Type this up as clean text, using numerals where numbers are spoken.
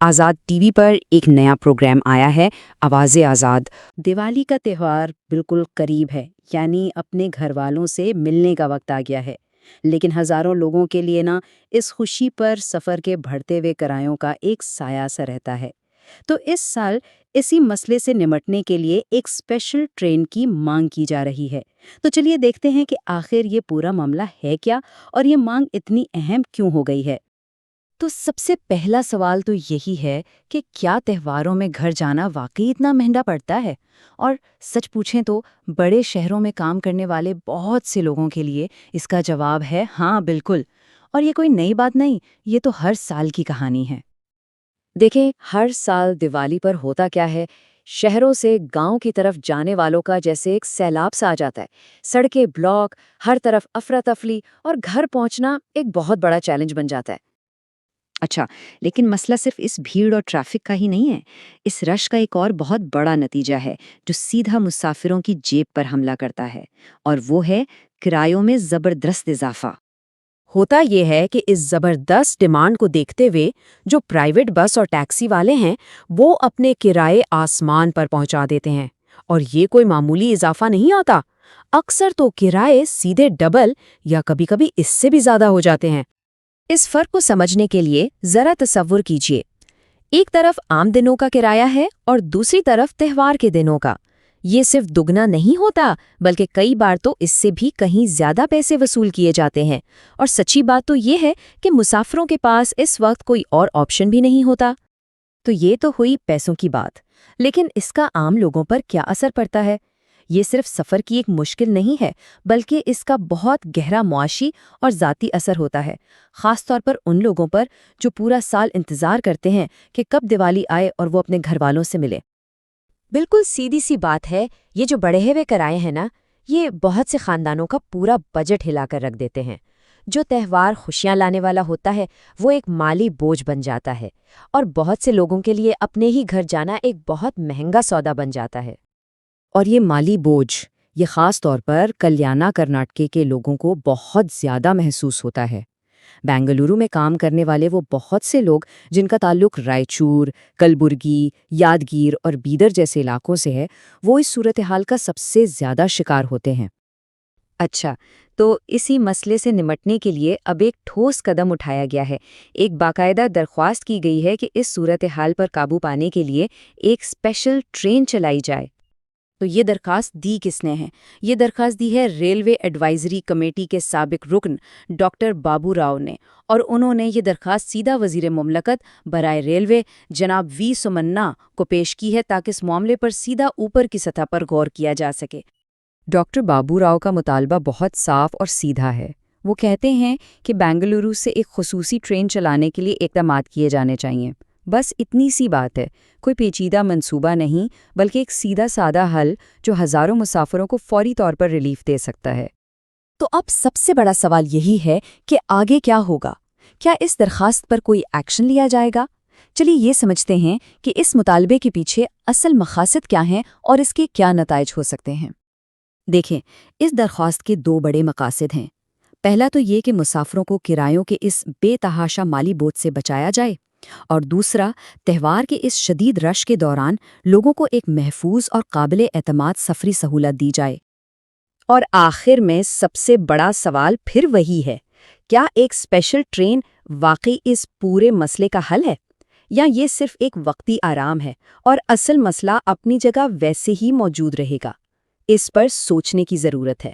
آزاد T V پر ایک نیا programme آیا ہے، آواز آزاد۔ دیوالی کا تہوار بالکل قریب ہے، یعنی اپنے گھر والوں سے ملنے کا وقت آ گیا ہے۔ لیکن ہزاروں لوگوں کے لیے اس خوشی پر سفر کے بڑھتے ہوئے کرایوں کا ایک سایہ سا رہتا ہے۔ تو اس سال اسی مسئلے سے نمٹنے کے لیے ایک اسپیشل ٹرین کی مانگ کی جا رہی ہے۔ تو چلیے دیکھتے ہیں کہ آخر یہ پورا معاملہ ہے کیا اور یہ مانگ اتنی اہم کیوں ہو گئی ہے۔ تو سب سے پہلا سوال تو یہی ہے کہ کیا تہواروں میں گھر جانا واقعی اتنا مہنگا پڑتا ہے؟ اور سچ پوچھیں تو بڑے شہروں میں کام کرنے والے بہت سے لوگوں کے لیے اس کا جواب ہے ہاں، بالکل۔ اور یہ کوئی نئی بات نہیں، یہ تو ہر سال کی کہانی ہے۔ دیکھیں، ہر سال دیوالی پر ہوتا کیا ہے، شہروں سے گاؤں کی طرف جانے والوں کا جیسے ایک سیلاب سا آ جاتا ہے۔ سڑکیں بلاک، ہر طرف افراتفری، اور گھر پہنچنا ایک بہت بڑا چیلنج بن جاتا ہے۔ اچھا، لیکن مسئلہ صرف اس بھیڑ اور ٹریفک کا ہی نہیں ہے۔ اس رش کا ایک اور بہت بڑا نتیجہ ہے جو سیدھا مسافروں کی جیب پر حملہ کرتا ہے، اور وہ ہے کرایوں میں زبردست اضافہ۔ ہوتا یہ ہے کہ اس زبردست ڈیمانڈ کو دیکھتے ہوئے جو پرائیویٹ بس اور ٹیکسی والے ہیں وہ اپنے کرائے آسمان پر پہنچا دیتے ہیں، اور یہ کوئی معمولی اضافہ نہیں ہوتا۔ اکثر تو کرائے سیدھے ڈبل یا کبھی کبھی اس سے بھی زیادہ ہو جاتے ہیں۔ اس فرق کو سمجھنے کے لیے ذرا تصور کیجیے، ایک طرف عام دنوں کا کرایہ ہے اور دوسری طرف تہوار کے دنوں کا۔ یہ صرف دگنا نہیں ہوتا بلکہ کئی بار تو اس سے بھی کہیں زیادہ پیسے وصول کیے جاتے ہیں، اور سچی بات تو یہ ہے کہ مسافروں کے پاس اس وقت کوئی اور آپشن بھی نہیں ہوتا۔ تو یہ تو ہوئی پیسوں کی بات، لیکن اس کا عام لوگوں پر کیا اثر پڑتا ہے؟ یہ صرف سفر کی ایک مشکل نہیں ہے بلکہ اس کا بہت گہرا معاشی اور ذاتی اثر ہوتا ہے، خاص طور پر ان لوگوں پر جو پورا سال انتظار کرتے ہیں کہ کب دیوالی آئے اور وہ اپنے گھر والوں سے ملے۔ بالکل سیدھی سی بات ہے، یہ جو بڑھے ہوئے کرائے ہیں یہ بہت سے خاندانوں کا پورا بجٹ ہلا کر رکھ دیتے ہیں۔ جو تہوار خوشیاں لانے والا ہوتا ہے وہ ایک مالی بوجھ بن جاتا ہے، اور بہت سے لوگوں کے لیے اپنے ہی گھر جانا ایک بہت مہنگا سودا بن جاتا ہے۔ اور یہ مالی بوجھ یہ خاص طور پر کلیانہ کرناٹک کے لوگوں کو بہت زیادہ محسوس ہوتا ہے۔ بنگلورو میں کام کرنے والے وہ بہت سے لوگ جن کا تعلق رائچور، کلبرگی، یادگیر اور بیدر جیسے علاقوں سے ہے، وہ اس صورتحال کا سب سے زیادہ شکار ہوتے ہیں۔ اچھا، تو اسی مسئلے سے نمٹنے کے لیے اب ایک ٹھوس قدم اٹھایا گیا ہے۔ ایک باقاعدہ درخواست کی گئی ہے کہ اس صورتحال پر قابو پانے کے لیے ایک اسپیشل ٹرین چلائی جائے۔ تو یہ درخواست دی کس نے ہے؟ یہ درخواست دی ہے ریلوے ایڈوائزری کمیٹی کے سابق رکن ڈاکٹر بابو راؤ نے، اور انہوں نے یہ درخواست سیدھا وزیر مملکت برائے ریلوے جناب وی سومنا کو پیش کی ہے تاکہ اس معاملے پر سیدھا اوپر کی سطح پر غور کیا جا سکے۔ ڈاکٹر بابو راؤ کا مطالبہ بہت صاف اور سیدھا ہے۔ وہ کہتے ہیں کہ بنگلورو سے ایک خصوصی ٹرین چلانے کے لیے اقدامات کیے جانے چاہیے۔ بس اتنی سی بات ہے، کوئی پیچیدہ منصوبہ نہیں بلکہ ایک سیدھا سادہ حل جو ہزاروں مسافروں کو فوری طور پر ریلیف دے سکتا ہے۔ تو اب سب سے بڑا سوال یہی ہے کہ آگے کیا ہوگا؟ کیا اس درخواست پر کوئی ایکشن لیا جائے گا؟ چلیے یہ سمجھتے ہیں کہ اس مطالبے کے پیچھے اصل مقاصد کیا ہیں اور اس کے کیا نتائج ہو سکتے ہیں۔ دیکھیں، اس درخواست کے دو بڑے مقاصد ہیں۔ پہلا تو یہ کہ مسافروں کو کرایوں کے اس بے تحاشا مالی بوجھ سے بچایا جائے، اور دوسرا تہوار کے اس شدید رش کے دوران لوگوں کو ایک محفوظ اور قابل اعتماد سفری سہولت دی جائے۔ اور آخر میں سب سے بڑا سوال پھر وہی ہے، کیا ایک اسپیشل ٹرین واقعی اس پورے مسئلے کا حل ہے، یا یہ صرف ایک وقتی آرام ہے اور اصل مسئلہ اپنی جگہ ویسے ہی موجود رہے گا؟ اس پر سوچنے کی ضرورت ہے۔